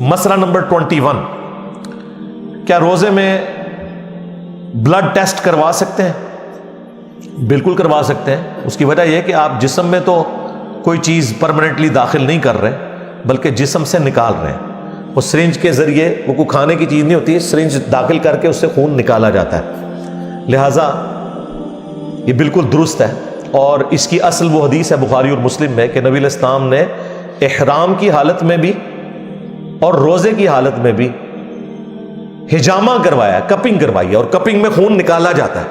مسئلہ نمبر 21، کیا روزے میں بلڈ ٹیسٹ کروا سکتے ہیں؟ بالکل کروا سکتے ہیں۔ اس کی وجہ یہ کہ آپ جسم میں تو کوئی چیز پرماننٹلی داخل نہیں کر رہے بلکہ جسم سے نکال رہے ہیں۔ وہ سرنج کے ذریعے، وہ کوئی کھانے کی چیز نہیں ہوتی، سرنج داخل کر کے اس سے خون نکالا جاتا ہے، لہٰذا یہ بالکل درست ہے۔ اور اس کی اصل وہ حدیث ہے بخاری اور مسلم میں کہ نبی علیہ السلام نے احرام کی حالت میں بھی اور روزے کی حالت میں بھی حجامہ کروایا، کپنگ کروائی ہے، اور کپنگ میں خون نکالا جاتا ہے۔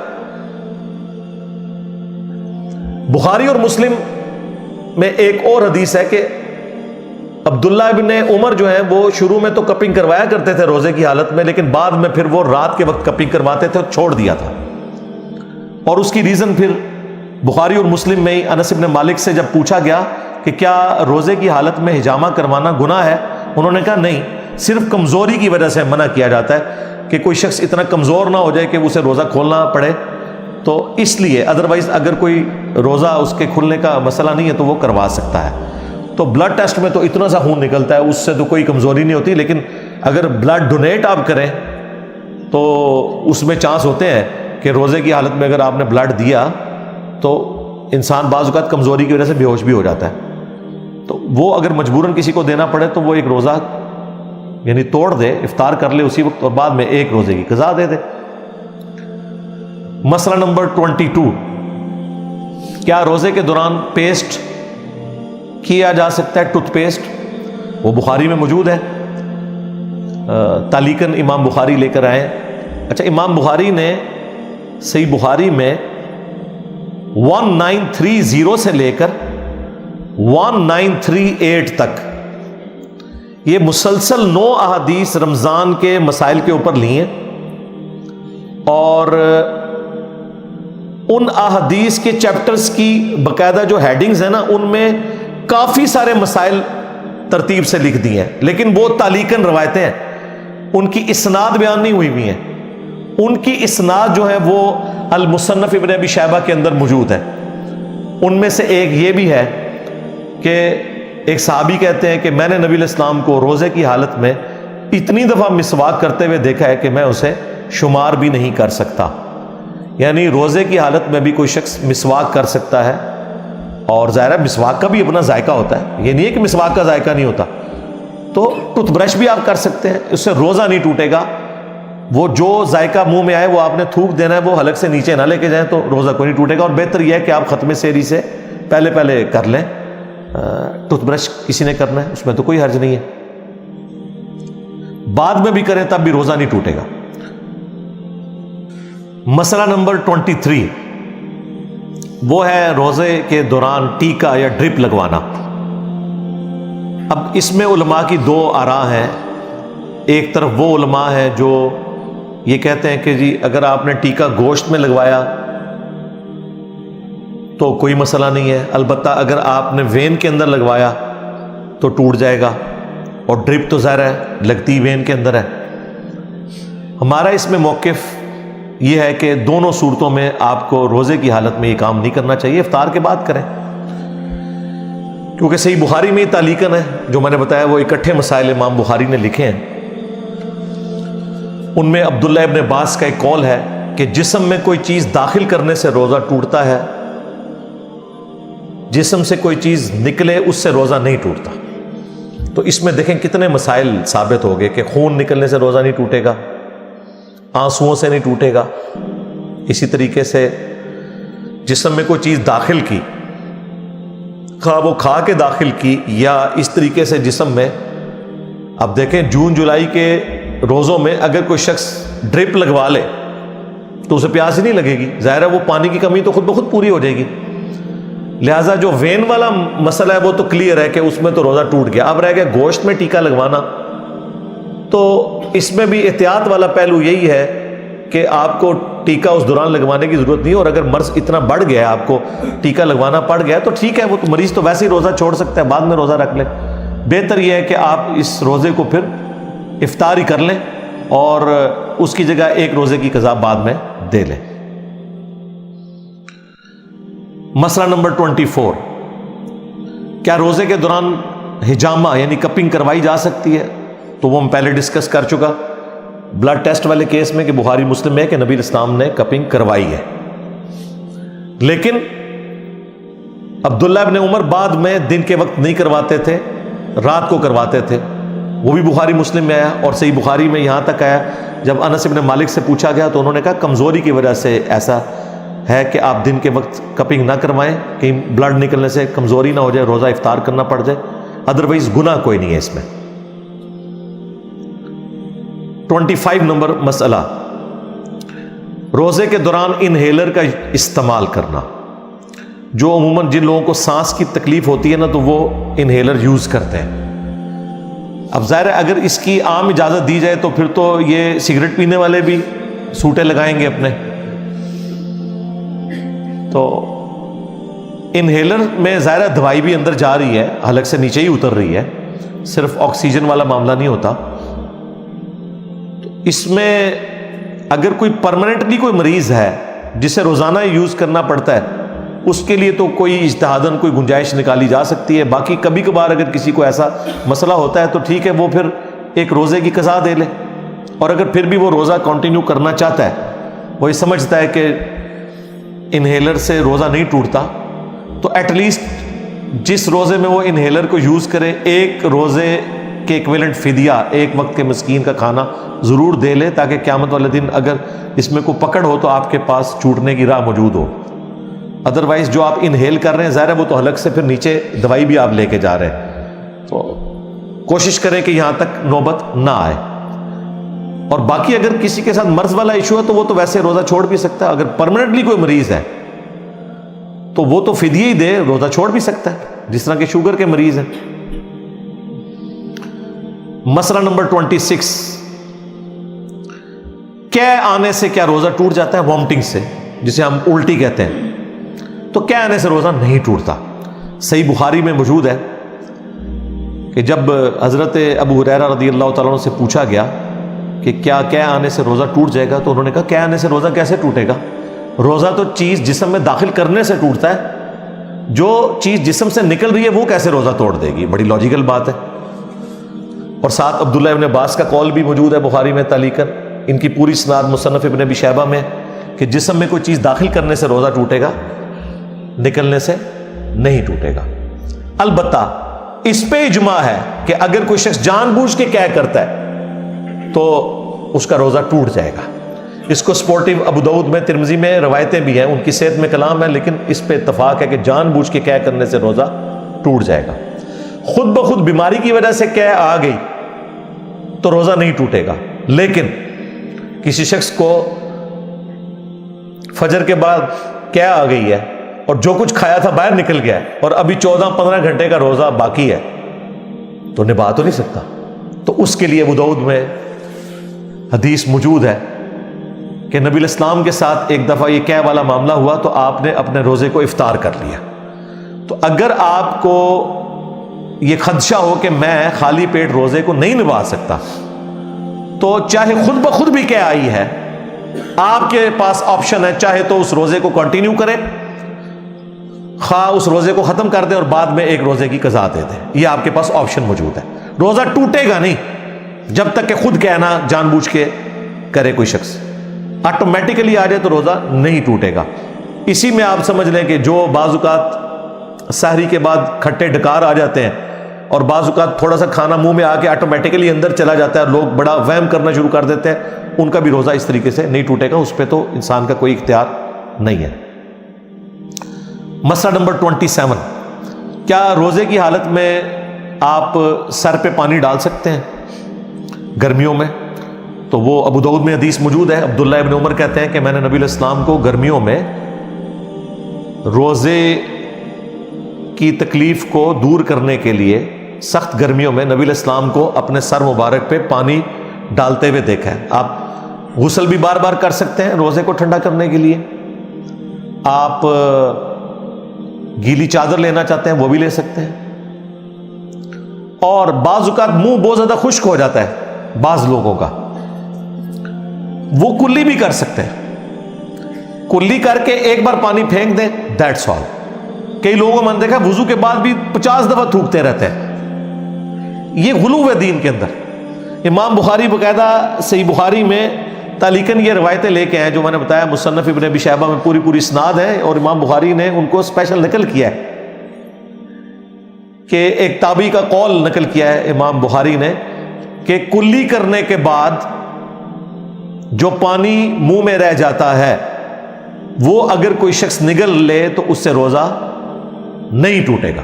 بخاری اور مسلم میں ایک اور حدیث ہے کہ عبداللہ ابن عمر جو ہیں وہ شروع میں تو کپنگ کروایا کرتے تھے روزے کی حالت میں، لیکن بعد میں پھر وہ رات کے وقت کپنگ کرواتے تھے اور چھوڑ دیا تھا۔ اور اس کی ریزن پھر بخاری اور مسلم میں ہی انس ابن مالک سے جب پوچھا گیا کہ کیا روزے کی حالت میں حجامہ کروانا گناہ ہے، انہوں نے کہا نہیں، صرف کمزوری کی وجہ سے منع کیا جاتا ہے کہ کوئی شخص اتنا کمزور نہ ہو جائے کہ اسے روزہ کھولنا پڑے، تو اس لیے، ادروائز اگر کوئی روزہ اس کے کھلنے کا مسئلہ نہیں ہے تو وہ کروا سکتا ہے۔ تو بلڈ ٹیسٹ میں تو اتنا سا خون نکلتا ہے، اس سے تو کوئی کمزوری نہیں ہوتی، لیکن اگر بلڈ ڈونیٹ آپ کریں تو اس میں چانس ہوتے ہیں کہ روزے کی حالت میں اگر آپ نے بلڈ دیا تو انسان بعض اوقات کمزوری کی وجہ سے بے ہوش بھی ہو جاتا ہے، تو وہ اگر مجبوراً کسی کو دینا پڑے تو وہ ایک روزہ یعنی توڑ دے، افطار کر لے اسی وقت اور بعد میں ایک روزے کی قضا دے دے۔ مسئلہ نمبر 22، کیا روزے کے دوران پیسٹ کیا جا سکتا ہے؟ ٹوتھ پیسٹ، وہ بخاری میں موجود ہے، تعلیقاً امام بخاری لے کر آئے۔ اچھا، امام بخاری نے صحیح بخاری میں 1930 سے لے کر 1938 تک یہ مسلسل 9 احادیث رمضان کے مسائل کے اوپر لی ہیں، اور ان احادیث کے چیپٹرز کی باقاعدہ جو ہیڈنگز ہیں نا، ان میں کافی سارے مسائل ترتیب سے لکھ دی ہیں، لیکن وہ تعلیقاً روایتیں ہیں، ان کی اسناد بیان نہیں ہوئی ہوئی ہیں۔ ان کی اسناد جو ہے وہ المصنف ابن ابی شیبہ کے اندر موجود ہے۔ ان میں سے ایک یہ بھی ہے کہ ایک صحابی کہتے ہیں کہ میں نے نبی علیہ السلام کو روزے کی حالت میں اتنی دفعہ مسواک کرتے ہوئے دیکھا ہے کہ میں اسے شمار بھی نہیں کر سکتا۔ یعنی روزے کی حالت میں بھی کوئی شخص مسواک کر سکتا ہے، اور ظاہر ہے مسواک کا بھی اپنا ذائقہ ہوتا ہے، یہ نہیں ہے کہ مسواک کا ذائقہ نہیں ہوتا، تو ٹوتھ برش بھی آپ کر سکتے ہیں، اس سے روزہ نہیں ٹوٹے گا۔ وہ جو ذائقہ منہ میں آئے وہ آپ نے تھوک دینا ہے، وہ حلق سے نیچے نہ لے کے جائیں تو روزہ کوئی نہیں ٹوٹے گا۔ اور بہتر یہ ہے کہ آپ ختم سحری سے پہلے کر لیں، ٹوتھ برش کسی نے کرنا ہے اس میں تو کوئی حرج نہیں ہے، بعد میں بھی کریں تب بھی روزہ نہیں ٹوٹے گا۔ مسئلہ نمبر 23، وہ ہے روزے کے دوران ٹیکا یا ڈرپ لگوانا۔ اب اس میں علماء کی 2 آراء ہیں۔ ایک طرف وہ علماء ہیں جو یہ کہتے ہیں کہ جی اگر آپ نے ٹیکا گوشت میں لگوایا تو کوئی مسئلہ نہیں ہے، البتہ اگر آپ نے وین کے اندر لگوایا تو ٹوٹ جائے گا، اور ڈرپ تو ظاہر ہے لگتی وین کے اندر ہے۔ ہمارا اس میں موقف یہ ہے کہ دونوں صورتوں میں آپ کو روزے کی حالت میں یہ کام نہیں کرنا چاہیے، افطار کے بعد کریں، کیونکہ صحیح بخاری میں یہ تعلیقاً ہے جو میں نے بتایا، وہ اکٹھے مسائل امام بخاری نے لکھے ہیں۔ ان میں عبداللہ ابن عباس کا ایک قول ہے کہ جسم میں کوئی چیز داخل کرنے سے روزہ ٹوٹتا ہے، جسم سے کوئی چیز نکلے اس سے روزہ نہیں ٹوٹتا۔ تو اس میں دیکھیں کتنے مسائل ثابت ہو گئے کہ خون نکلنے سے روزہ نہیں ٹوٹے گا، آنسوؤں سے نہیں ٹوٹے گا، اسی طریقے سے جسم میں کوئی چیز داخل کی، خواہ وہ کھا کے داخل کی یا اس طریقے سے جسم میں، اب دیکھیں جون جولائی کے روزوں میں اگر کوئی شخص ڈرپ لگوا لے تو اسے پیاس ہی نہیں لگے گی، ظاہر ہے وہ پانی کی کمی تو خود بخود پوری ہو جائے گی۔ لہٰذا جو وین والا مسئلہ ہے وہ تو کلیئر ہے کہ اس میں تو روزہ ٹوٹ گیا۔ اب رہ گیا گوشت میں ٹیکا لگوانا، تو اس میں بھی احتیاط والا پہلو یہی ہے کہ آپ کو ٹیکا اس دوران لگوانے کی ضرورت نہیں، اور اگر مرض اتنا بڑھ گیا آپ کو ٹیکا لگوانا پڑ گیا تو ٹھیک ہے، وہ تو مریض تو ویسے ہی روزہ چھوڑ سکتا ہے، بعد میں روزہ رکھ لے۔ بہتر یہ ہے کہ آپ اس روزے کو پھر افطار ہی کر لیں اور اس کی جگہ ایک روزے کی قضا بعد میں دے لیں۔ مسئلہ نمبر 24، کیا روزے کے دوران حجامہ یعنی کپنگ کروائی جا سکتی ہے؟ تو وہ میں پہلے ڈسکس کر چکا بلڈ ٹیسٹ والے کیس میں کہ بخاری مسلم میں کہ نبی اسلام نے کپنگ کروائی ہے. لیکن عبداللہ ابن عمر بعد میں دن کے وقت نہیں کرواتے تھے، رات کو کرواتے تھے. وہ بھی بخاری مسلم میں آیا، اور صحیح بخاری میں یہاں تک آیا جب انس ابن مالک سے پوچھا گیا تو انہوں نے کہا کمزوری کی وجہ سے ایسا ہے کہ آپ دن کے وقت کپنگ نہ کروائیں، کہیں بلڈ نکلنے سے کمزوری نہ ہو جائے، روزہ افطار کرنا پڑ جائے، ادروائز گناہ کوئی نہیں ہے اس میں. 25 نمبر مسئلہ، روزے کے دوران انہیلر کا استعمال کرنا. جو عموماً جن لوگوں کو سانس کی تکلیف ہوتی ہے نا تو وہ انہیلر یوز کرتے ہیں. اب ظاہر ہے اگر اس کی عام اجازت دی جائے تو پھر تو یہ سگریٹ پینے والے بھی سوٹے لگائیں گے اپنے. تو انہیلر میں ظاہر دوائی بھی اندر جا رہی ہے، حلق سے نیچے ہی اتر رہی ہے، صرف آکسیجن والا معاملہ نہیں ہوتا. تو اس میں اگر کوئی پرماننٹلی کوئی مریض ہے جسے روزانہ یوز کرنا پڑتا ہے اس کے لیے تو کوئی اجتہاداً کوئی گنجائش نکالی جا سکتی ہے. باقی کبھی کبھار اگر کسی کو ایسا مسئلہ ہوتا ہے تو ٹھیک ہے، وہ پھر ایک روزے کی قضا دے لے. اور اگر پھر بھی وہ روزہ کنٹینیو کرنا چاہتا ہے، وہ یہ سمجھتا ہے کہ انہیلر سے روزہ نہیں ٹوٹتا، تو ایٹ لیسٹ جس روزے میں وہ انہیلر کو یوز کرے ایک روزے کے ایکویلنٹ فدیہ، ایک وقت کے مسکین کا کھانا ضرور دے لے، تاکہ قیامت والے دن اگر اس میں کوئی پکڑ ہو تو آپ کے پاس چھوٹنے کی راہ موجود ہو. ادروائز جو آپ انہیل کر رہے ہیں ظاہر ہے وہ تو حلق سے پھر نیچے دوائی بھی آپ لے کے جا رہے ہیں، تو کوشش کریں کہ یہاں تک نوبت نہ آئے. اور باقی اگر کسی کے ساتھ مرض والا ایشو ہے تو وہ تو ویسے روزہ چھوڑ بھی سکتا ہے. اگر پرماننٹلی کوئی مریض ہے تو وہ تو فدیہ ہی دے، روزہ چھوڑ بھی سکتا ہے، جس طرح کہ شوگر کے مریض ہیں. مسئلہ نمبر 26، کیا آنے سے کیا روزہ ٹوٹ جاتا ہے؟ وامٹنگ سے، جسے ہم الٹی کہتے ہیں. تو کیا آنے سے روزہ نہیں ٹوٹتا. صحیح بخاری میں موجود ہے کہ جب حضرت ابو ہریرہ رضی اللہ تعالیٰ عنہ سے پوچھا گیا کہ کیا آنے سے روزہ ٹوٹ جائے گا، تو انہوں نے کہا کیا آنے سے روزہ کیسے ٹوٹے گا؟ روزہ تو چیز جسم میں داخل کرنے سے ٹوٹتا ہے، جو چیز جسم سے نکل رہی ہے وہ کیسے روزہ توڑ دے گی؟ بڑی لاجیکل بات ہے. اور ساتھ عبداللہ ابن عباس کا قول بھی موجود ہے بخاری میں تعلیقاً، ان کی پوری اسناد مصنف ابن ابی شیبہ میں، کہ جسم میں کوئی چیز داخل کرنے سے روزہ ٹوٹے گا، نکلنے سے نہیں ٹوٹے گا. البتہ اس پہ اجماع ہے کہ اگر کوئی شخص جان بوجھ کے کیا کرتا ہے تو اس کا روزہ ٹوٹ جائے گا. اس کو سپورٹیو ابو داؤد میں، ترمذی میں روایتیں بھی ہیں، ان کی صحت میں کلام ہے، لیکن اس پہ اتفاق ہے کہ جان بوجھ کے کیا کرنے سے روزہ ٹوٹ جائے گا. خود بخود بیماری کی وجہ سے کیا آ گئی تو روزہ نہیں ٹوٹے گا. لیکن کسی شخص کو فجر کے بعد کیا آ گئی ہے اور جو کچھ کھایا تھا باہر نکل گیا ہے اور ابھی 14-15 گھنٹے کا روزہ باقی ہے تو نبھا تو نہیں سکتا. تو اس کے لیے ابو داؤد میں حدیث موجود ہے کہ نبی الاسلام کے ساتھ ایک دفعہ یہ کیا والا معاملہ ہوا تو آپ نے اپنے روزے کو افطار کر لیا. تو اگر آپ کو یہ خدشہ ہو کہ میں خالی پیٹ روزے کو نہیں نبھا سکتا تو چاہے خود بخود بھی کیا آئی ہے، آپ کے پاس آپشن ہے، چاہے تو اس روزے کو کنٹینیو کریں، خواہ اس روزے کو ختم کر دیں اور بعد میں ایک روزے کی قضا دے دیں. یہ آپ کے پاس آپشن موجود ہے. روزہ ٹوٹے گا نہیں جب تک کہ خود کہنا جان بوجھ کے کرے کوئی شخص. آٹومیٹیکلی آ جائے تو روزہ نہیں ٹوٹے گا. اسی میں آپ سمجھ لیں کہ جو بعض اوقات سحری کے بعد کھٹے ڈکار آ جاتے ہیں اور بعض اوقات تھوڑا سا کھانا منہ میں آ کے آٹومیٹیکلی اندر چلا جاتا ہے اور لوگ بڑا وہم کرنا شروع کر دیتے ہیں، ان کا بھی روزہ اس طریقے سے نہیں ٹوٹے گا. اس پہ تو انسان کا کوئی اختیار نہیں ہے. مسئلہ نمبر 27، کیا روزے کی حالت میں آپ سر پہ پانی ڈال سکتے ہیں گرمیوں میں؟ تو وہ ابو داؤد میں حدیث موجود ہے. عبداللہ ابن عمر کہتے ہیں کہ میں نے نبی علیہ السلام کو گرمیوں میں روزے کی تکلیف کو دور کرنے کے لیے سخت گرمیوں میں نبی علیہ السلام کو اپنے سر مبارک پہ پانی ڈالتے ہوئے دیکھا ہے. آپ غسل بھی بار بار کر سکتے ہیں روزے کو ٹھنڈا کرنے کے لیے. آپ گیلی چادر لینا چاہتے ہیں وہ بھی لے سکتے ہیں. اور بعض اوقات منہ بہت زیادہ خشک ہو جاتا ہے بعض لوگوں کا، وہ کلی بھی کر سکتے ہیں. کلی کر کے ایک بار پانی پھینک دیں، دیٹس آل. کئی لوگوں کو میں نے دیکھا وضو کے بعد بھی 50 دفعہ تھوکتے رہتے ہیں. یہ غلو ہے دین کے اندر. امام بخاری باقاعدہ صحیح بخاری میں تعلیقاً یہ روایتیں لے کے ہیں جو میں نے بتایا، مصنف ابن ابی شیبہ میں پوری اسناد ہے، اور امام بخاری نے ان کو اسپیشل نقل کیا ہے کہ ایک تابعی کا قول نقل کیا ہے امام بخاری نے کہ کلی کرنے کے بعد جو پانی منہ میں رہ جاتا ہے وہ اگر کوئی شخص نگل لے تو اس سے روزہ نہیں ٹوٹے گا.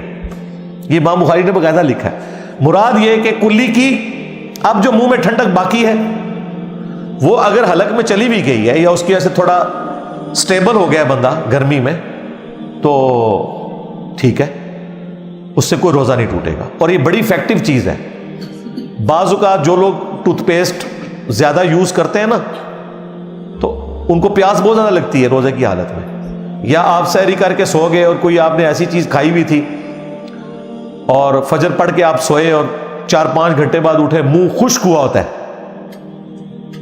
یہ امام بخاری نے باقاعدہ لکھا ہے. مراد یہ کہ کلی کی اب جو منہ میں ٹھنڈک باقی ہے وہ اگر حلق میں چلی بھی گئی ہے یا اس کی وجہ سے تھوڑا سٹیبل ہو گیا ہے بندہ گرمی میں تو ٹھیک ہے، اس سے کوئی روزہ نہیں ٹوٹے گا. اور یہ بڑی ایفیکٹو چیز ہے. بعض اوقات جو لوگ ٹوتھ پیسٹ زیادہ یوز کرتے ہیں نا تو ان کو پیاس بہت زیادہ لگتی ہے روزے کی حالت میں، یا آپ سحری کر کے سو گئے اور کوئی آپ نے ایسی چیز کھائی ہوئی تھی اور فجر پڑھ کے آپ سوئے اور 4-5 گھنٹے بعد اٹھے منہ خشک ہوا ہوتا ہے،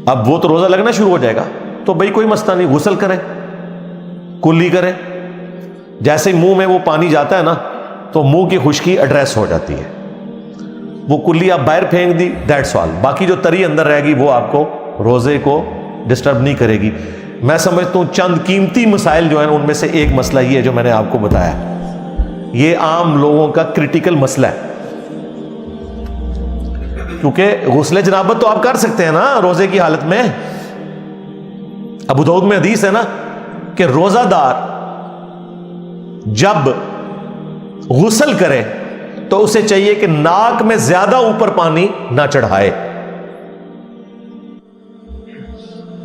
اب وہ تو روزہ لگنا شروع ہو جائے گا. تو بھائی کوئی مسئلہ نہیں، غسل کریں، کلی کریں. جیسے ہی منہ میں وہ پانی جاتا ہے نا تو منہ کی خشکی ایڈریس ہو جاتی ہے، وہ کلی آپ باہر پھینک دی، دیٹس آل. باقی جو تری اندر رہے گی وہ آپ کو روزے کو ڈسٹرب نہیں کرے گی. میں سمجھتا ہوں چند قیمتی مسائل جو ہیں ان میں سے ایک مسئلہ یہ ہے جو میں نے آپ کو بتایا، یہ عام لوگوں کا کرٹیکل مسئلہ ہے. کیونکہ غسل جنابت تو آپ کر سکتے ہیں نا روزے کی حالت میں. ابو داؤد میں حدیث ہے نا کہ روزہ دار جب غسل کرے تو اسے چاہیے کہ ناک میں زیادہ اوپر پانی نہ چڑھائے.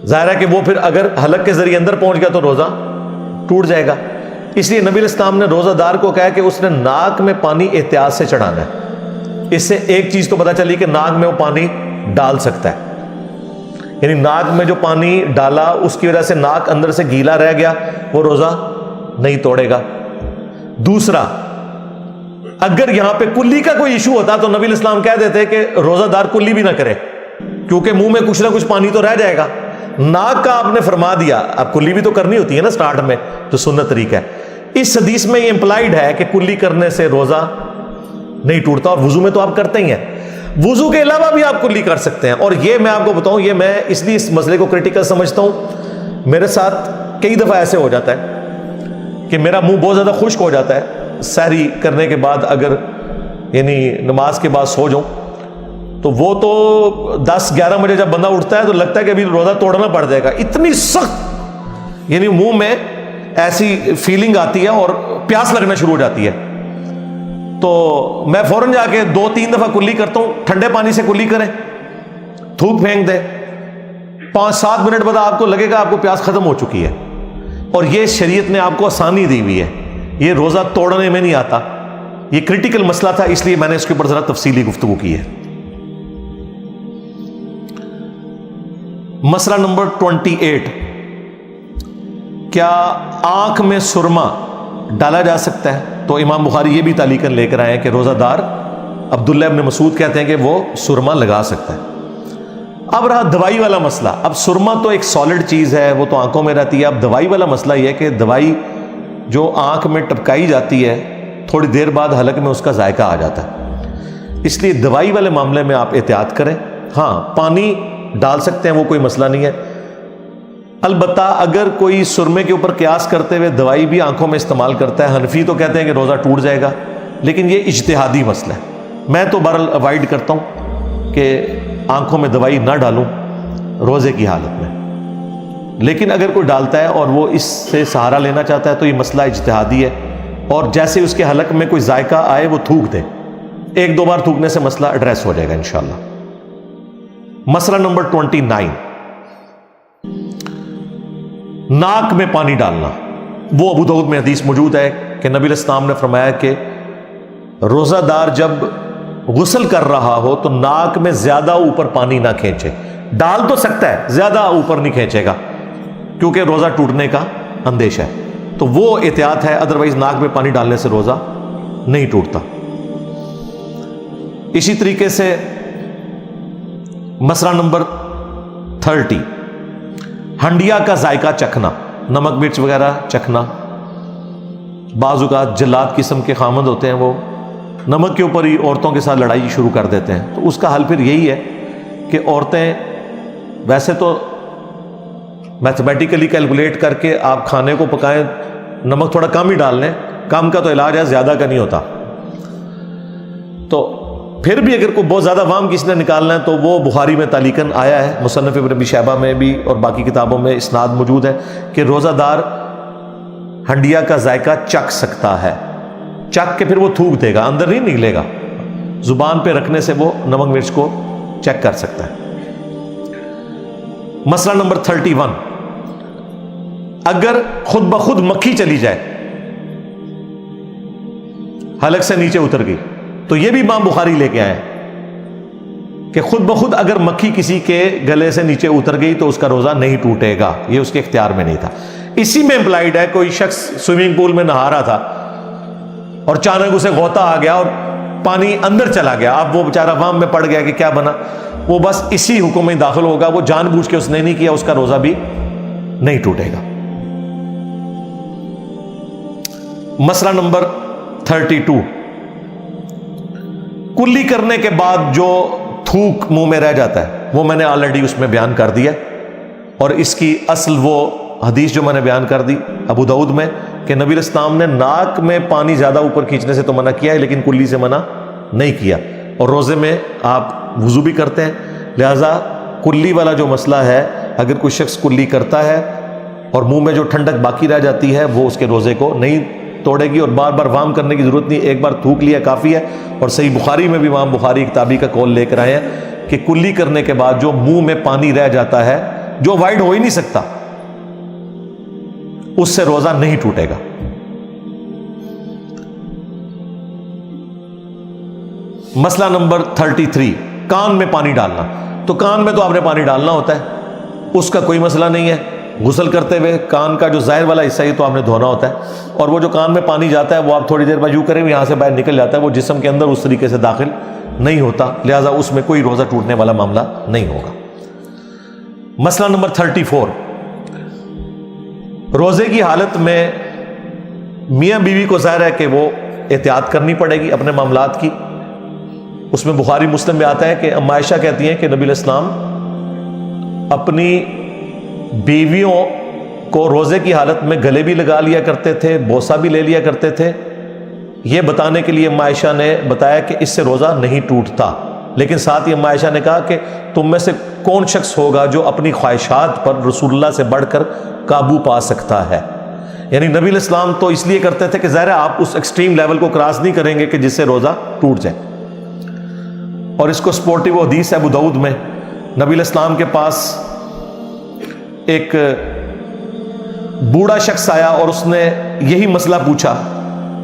ظاہر ہے کہ وہ پھر اگر حلق کے ذریعے اندر پہنچ گیا تو روزہ ٹوٹ جائے گا. اس لیے نبی علیہ السلام نے روزہ دار کو کہا کہ اس نے ناک میں پانی احتیاط سے چڑھانا ہے. اس سے ایک چیز تو پتہ چلی کہ ناک میں وہ پانی ڈال سکتا ہے، یعنی ناک میں جو پانی ڈالا اس کی وجہ سے ناک اندر سے گیلا رہ گیا، وہ روزہ نہیں توڑے گا. دوسرا، اگر یہاں پہ کلی کا کوئی ایشو ہوتا تو نبی علیہ السلام کہہ دیتے کہ روزہ دار کلی بھی نہ کرے، کیونکہ منہ میں کچھ نہ کچھ پانی تو رہ جائے گا. ناک کا آپ نے فرما دیا، اب کلی بھی تو کرنی ہوتی ہے نا سٹارٹ میں، تو سنت طریقہ ہے. اس حدیث میں یہ امپلائیڈ ہے کہ کلی کرنے سے روزہ نہیں ٹوٹتا. اور وضو میں تو آپ کرتے ہی ہیں، وضو کے علاوہ بھی آپ کلی کر سکتے ہیں. اور یہ میں آپ کو بتاؤں، یہ میں اس لیے اس مسئلے کو کرٹیکل سمجھتا ہوں. میرے ساتھ کئی دفعہ ایسے ہو جاتا ہے کہ میرا منہ بہت زیادہ خشک ہو جاتا ہے سحری کرنے کے بعد، اگر یعنی نماز کے بعد سو جاؤں تو وہ تو 10-11 بجے جب بندہ اٹھتا ہے تو لگتا ہے کہ ابھی روزہ توڑنا پڑ جائے گا. اتنی سخت یعنی منہ میں ایسی فیلنگ آتی ہے اور پیاس لگنا شروع ہو جاتی ہے. تو میں فوراً جا کے 2-3 دفعہ کلی کرتا ہوں. ٹھنڈے پانی سے کلی کریں، تھوک پھینک دیں، 5-7 منٹ بعد آپ کو لگے گا آپ کو پیاس ختم ہو چکی ہے. اور یہ شریعت نے آپ کو آسانی دی ہوئی ہے، یہ روزہ توڑنے میں نہیں آتا. یہ کرٹیکل مسئلہ تھا، اس لیے میں نے اس کے اوپر ذرا تفصیلی گفتگو کی ہے. مسئلہ نمبر 28، کیا آنکھ میں سرما ڈالا جا سکتا ہے؟ تو امام بخاری یہ بھی تعلیقاً لے کر آئے ہیں کہ روزہ دار عبداللہ ابن مسعود کہتے ہیں کہ وہ سرما لگا سکتا ہے. اب رہا دوائی والا مسئلہ. اب سرما تو ایک سالڈ چیز ہے، وہ تو آنکھوں میں رہتی ہے. اب دوائی والا مسئلہ یہ ہے کہ دوائی جو آنکھ میں ٹپکائی جاتی ہے تھوڑی دیر بعد حلق میں اس کا ذائقہ آ جاتا ہے. اس لیے دوائی والے معاملے میں آپ احتیاط کریں. ہاں پانی ڈال سکتے ہیں، وہ کوئی مسئلہ نہیں ہے. البتہ اگر کوئی سرمے کے اوپر قیاس کرتے ہوئے دوائی بھی آنکھوں میں استعمال کرتا ہے، حنفی تو کہتے ہیں کہ روزہ ٹوٹ جائے گا، لیکن یہ اجتہادی مسئلہ ہے. میں تو بہرحال اوائڈ کرتا ہوں کہ آنکھوں میں دوائی نہ ڈالوں روزے کی حالت میں. لیکن اگر کوئی ڈالتا ہے اور وہ اس سے سہارا لینا چاہتا ہے تو یہ مسئلہ اجتہادی ہے، اور جیسے اس کے حلق میں کوئی ذائقہ آئے وہ تھوک دے. 1-2 بار تھوکنے سے مسئلہ ایڈریس ہو جائے گا انشاءاللہ. مسئلہ نمبر 29، ناک میں پانی ڈالنا. وہ ابو داؤد میں حدیث موجود ہے کہ نبی علیہ السلام نے فرمایا کہ روزہ دار جب غسل کر رہا ہو تو ناک میں زیادہ اوپر پانی نہ کھینچے. ڈال تو سکتا ہے، زیادہ اوپر نہیں کھینچے گا کیونکہ روزہ ٹوٹنے کا اندیشہ ہے. تو وہ احتیاط ہے، ادروائز ناک میں پانی ڈالنے سے روزہ نہیں ٹوٹتا. اسی طریقے سے مسئلہ نمبر 30، ہنڈیا کا ذائقہ چکھنا، نمک مرچ وغیرہ چکھنا. بعض اوقات جلاد قسم کے خامند ہوتے ہیں، وہ نمک کے اوپر ہی عورتوں کے ساتھ لڑائی شروع کر دیتے ہیں. تو اس کا حل پھر یہی ہے کہ عورتیں ویسے تو میتھمیٹیکلی کیلکولیٹ کر کے آپ کھانے کو پکائیں، نمک تھوڑا کم ہی ڈال لیں، کم کا تو علاج ہے، زیادہ کا نہیں ہوتا. تو پھر بھی اگر کوئی بہت زیادہ وام کسی نے نکالنا ہے تو وہ بخاری میں تعلیقاً آیا ہے، مصنف ابن ابی شیبہ میں بھی اور باقی کتابوں میں اسناد موجود ہے کہ روزہ دار ہنڈیا کا ذائقہ چکھ سکتا ہے، چکھ کے پھر وہ تھوک دے گا، اندر نہیں نکلے گا، زبان پہ رکھنے سے وہ نمک مرچ کو چیک کر سکتا ہے. مسئلہ نمبر 31، اگر خود بخود مکھی چلی جائے، حلق سے نیچے اتر گئی، تو یہ بھی امام بخاری لے کے آئے کہ خود بخود اگر مکھی کسی کے گلے سے نیچے اتر گئی تو اس کا روزہ نہیں ٹوٹے گا، یہ اس کے اختیار میں نہیں تھا. اسی میں امپلائڈ ہے کوئی شخص سوئمنگ پول میں نہا رہا تھا اور اچانک اسے غوطہ آ گیا اور پانی اندر چلا گیا، اب وہ بیچارہ وام میں پڑ گیا کہ کیا بنا، وہ بس اسی حکم میں داخل ہوگا، وہ جان بوجھ کے اس نے نہیں کیا، اس کا روزہ بھی نہیں ٹوٹے گا. مسئلہ نمبر 32، کلی کرنے کے بعد جو تھوک منہ میں رہ جاتا ہے وہ میں نے آلریڈی اس میں بیان کر دیا، اور اس کی اصل وہ حدیث جو میں نے بیان کر دی ابو داؤد میں کہ نبی الاسلام نے ناک میں پانی زیادہ اوپر کھینچنے سے تو منع کیا ہے لیکن کلی سے منع نہیں کیا، اور روزے میں آپ وضو بھی کرتے ہیں، لہذا کلی والا جو مسئلہ ہے اگر کوئی شخص کلی کرتا ہے اور منہ میں جو ٹھنڈک باقی رہ جاتی ہے وہ اس کے روزے کو نہیں توڑے گی، اور بار بار وام کرنے کی ضرورت نہیں، ایک بار تھوک لیا کافی ہے. اور صحیح بخاری میں بھی امام بخاری کتابی کا قول لے کر آئے ہیں کہ کلی کرنے کے بعد جو منہ میں پانی رہ جاتا ہے جو وائڈ ہو ہی نہیں سکتا، اس سے روزہ نہیں ٹوٹے گا. مسئلہ نمبر 33، کان میں پانی ڈالنا. تو کان میں تو آپ نے پانی ڈالنا ہوتا ہے، اس کا کوئی مسئلہ نہیں ہے. غسل کرتے ہوئے کان کا جو ظاہر والا حصہ ہے تو آپ نے دھونا ہوتا ہے، اور وہ جو کان میں پانی جاتا ہے وہ آپ تھوڑی دیر بعد یوں کریں یہاں سے باہر نکل جاتا ہے، وہ جسم کے اندر اس طریقے سے داخل نہیں ہوتا، لہٰذا اس میں کوئی روزہ ٹوٹنے والا معاملہ نہیں ہوگا. مسئلہ نمبر 34، روزے کی حالت میں میاں بیوی کو ظاہر ہے کہ وہ احتیاط کرنی پڑے گی اپنے معاملات کی. اس میں بخاری مسلم میں آتا ہے کہ ام عائشہ کہتی ہیں کہ نبی الاسلام اپنی بیویوں کو روزے کی حالت میں گلے بھی لگا لیا کرتے تھے، بوسہ بھی لے لیا کرتے تھے، یہ بتانے کے لیے ام عائشہ نے بتایا کہ اس سے روزہ نہیں ٹوٹتا. لیکن ساتھ ہی ام عائشہ نے کہا کہ تم میں سے کون شخص ہوگا جو اپنی خواہشات پر رسول اللہ سے بڑھ کر قابو پا سکتا ہے. یعنی نبی الاسلام تو اس لیے کرتے تھے کہ ظاہر ہے آپ اس ایکسٹریم لیول کو کراس نہیں کریں گے کہ جس سے روزہ ٹوٹ جائے. اور اس کو سپورٹیو حدیث ہے ابو داؤد میں، نبی الاسلام کے پاس ایک بوڑھا شخص آیا اور اس نے یہی مسئلہ پوچھا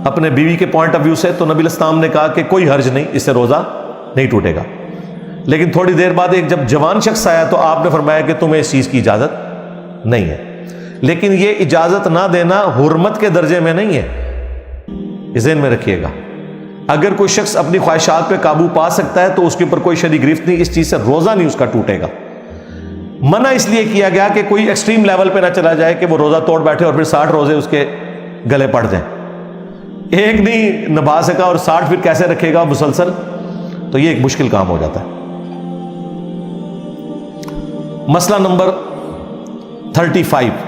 اپنے بیوی کے پوائنٹ آف ویو سے، تو نبی الاسلام نے کہا کہ کوئی حرج نہیں، اس سے روزہ نہیں ٹوٹے گا. لیکن تھوڑی دیر بعد ایک جب جوان شخص آیا تو آپ نے فرمایا کہ تمہیں اس چیز کی اجازت نہیں ہے. لیکن یہ اجازت نہ دینا حرمت کے درجے میں نہیں ہے، یہ ذہن میں رکھیے گا. اگر کوئی شخص اپنی خواہشات پہ قابو پا سکتا ہے تو اس کے اوپر کوئی شرعی گرفت نہیں، اس چیز سے روزہ نہیں اس کا ٹوٹے گا. منع اس لیے کیا گیا کہ کوئی ایکسٹریم لیول پہ نہ چلا جائے کہ وہ روزہ توڑ بیٹھے اور پھر 60 روزے اس کے گلے پڑ جائیں. ایک نہیں نبھا سکا اور 60 پھر کیسے رکھے گا مسلسل، تو یہ ایک مشکل کام ہو جاتا ہے. مسئلہ نمبر 35،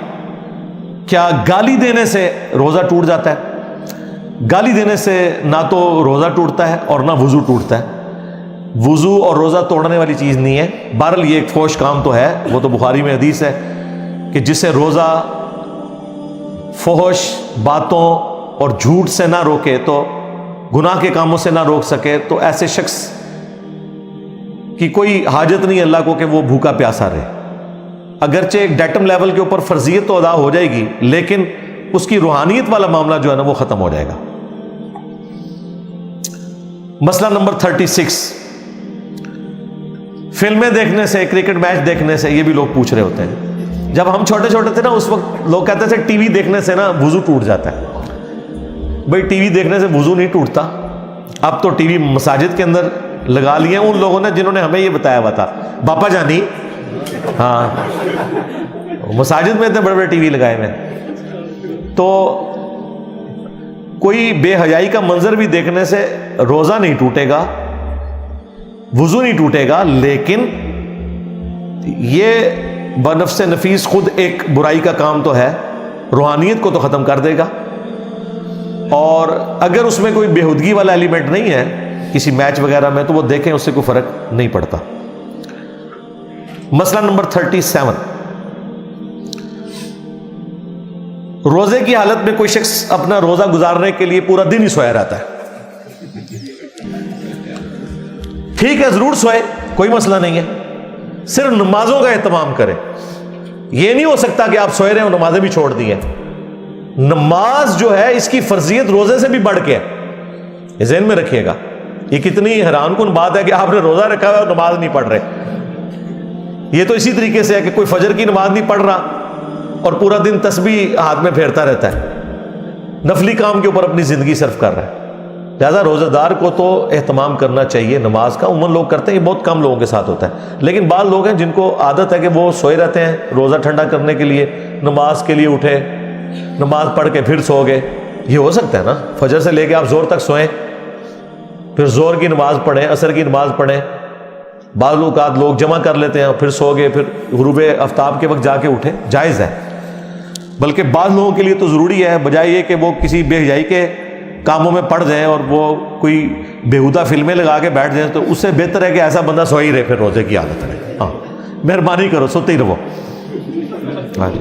کیا گالی دینے سے روزہ ٹوٹ جاتا ہے؟ گالی دینے سے نہ تو روزہ ٹوٹتا ہے اور نہ وضو ٹوٹتا ہے. وضو اور روزہ توڑنے والی چیز نہیں ہے. بہرحال یہ ایک فوش کام تو ہے، وہ تو بخاری میں حدیث ہے کہ جسے روزہ فوش باتوں اور جھوٹ سے نہ روکے تو گناہ کے کاموں سے نہ روک سکے، تو ایسے شخص کی کوئی حاجت نہیں اللہ کو کہ وہ بھوکا پیاسا رہے. اگرچہ ایک ڈیٹم لیول کے اوپر فرضیت تو ادا ہو جائے گی لیکن اس کی روحانیت والا معاملہ جو ہے نا وہ ختم ہو جائے گا. مسئلہ نمبر 36، فلمیں دیکھنے سے، کرکٹ میچ دیکھنے سے، یہ بھی لوگ پوچھ رہے ہوتے ہیں. جب ہم چھوٹے چھوٹے تھے نا اس وقت لوگ کہتے تھے ٹی وی دیکھنے سے نا وضو ٹوٹ جاتا ہے. بھائی ٹی وی دیکھنے سے وضو نہیں ٹوٹتا. اب تو ٹی وی مساجد کے اندر لگا لیے ان لوگوں نے جنہوں نے ہمیں یہ بتایا ہوا تھا، باپا جانی. ہاں مساجد میں اتنے بڑے بڑے ٹی وی لگائے ہوئے. تو کوئی بے حیائی کا منظر بھی دیکھنے سے روزہ نہیں ٹوٹے گا، وضو نہیں ٹوٹے گا، لیکن یہ بنفس نفیس خود ایک برائی کا کام تو ہے، روحانیت کو تو ختم کر دے گا، اور اگر اس میں کوئی بےہودگی والا ایلیمنٹ نہیں ہے کسی میچ وغیرہ میں تو وہ دیکھیں، اس سے کوئی فرق نہیں پڑتا۔ مسئلہ نمبر 37، روزے کی حالت میں کوئی شخص اپنا روزہ گزارنے کے لیے پورا دن ہی سویا رہتا ہے۔ ٹھیک ہے، ضرور سوئے، کوئی مسئلہ نہیں ہے، صرف نمازوں کا اہتمام کریں۔ یہ نہیں ہو سکتا کہ آپ سوئے رہے ہو نمازیں بھی چھوڑ دی ہیں۔ نماز جو ہے اس کی فرضیت روزے سے بھی بڑھ کے ہے، یہ ذہن میں رکھیے گا۔ یہ کتنی حیران کن بات ہے کہ آپ نے روزہ رکھا ہوا ہے اور نماز نہیں پڑھ رہے۔ یہ تو اسی طریقے سے ہے کہ کوئی فجر کی نماز نہیں پڑھ رہا اور پورا دن تسبیح ہاتھ میں پھیرتا رہتا ہے، نفلی کام کے اوپر اپنی زندگی صرف کر رہا ہے۔ لہذا روزہ دار کو تو اہتمام کرنا چاہیے نماز کا، عموماً لوگ کرتے ہیں، یہ بہت کم لوگوں کے ساتھ ہوتا ہے، لیکن بعض لوگ ہیں جن کو عادت ہے کہ وہ سوئے رہتے ہیں روزہ ٹھنڈا کرنے کے لیے، نماز کے لیے اٹھے، نماز پڑھ کے پھر سو گئے۔ یہ ہو سکتا ہے نا، فجر سے لے کے آپ زور تک سوئیں، پھر زور کی نماز پڑھیں، عصر کی نماز پڑھیں، بعض اوقات لوگ جمع کر لیتے ہیں، پھر سو گئے، پھر غروب آفتاب کے وقت جا کے اٹھے، جائز ہے۔ بلکہ بعض لوگوں کے لیے تو ضروری ہے، بجائے یہ کہ وہ کسی بے حیائی کے کاموں میں پڑ جائیں اور وہ کوئی بےہودہ فلمیں لگا کے بیٹھ جائیں، تو اس سے بہتر ہے کہ ایسا بندہ سو ہی رہے پھر روزے کی حالت میں۔ ہاں، مہربانی کرو، سوتے ہی رہو۔ ہاں جی۔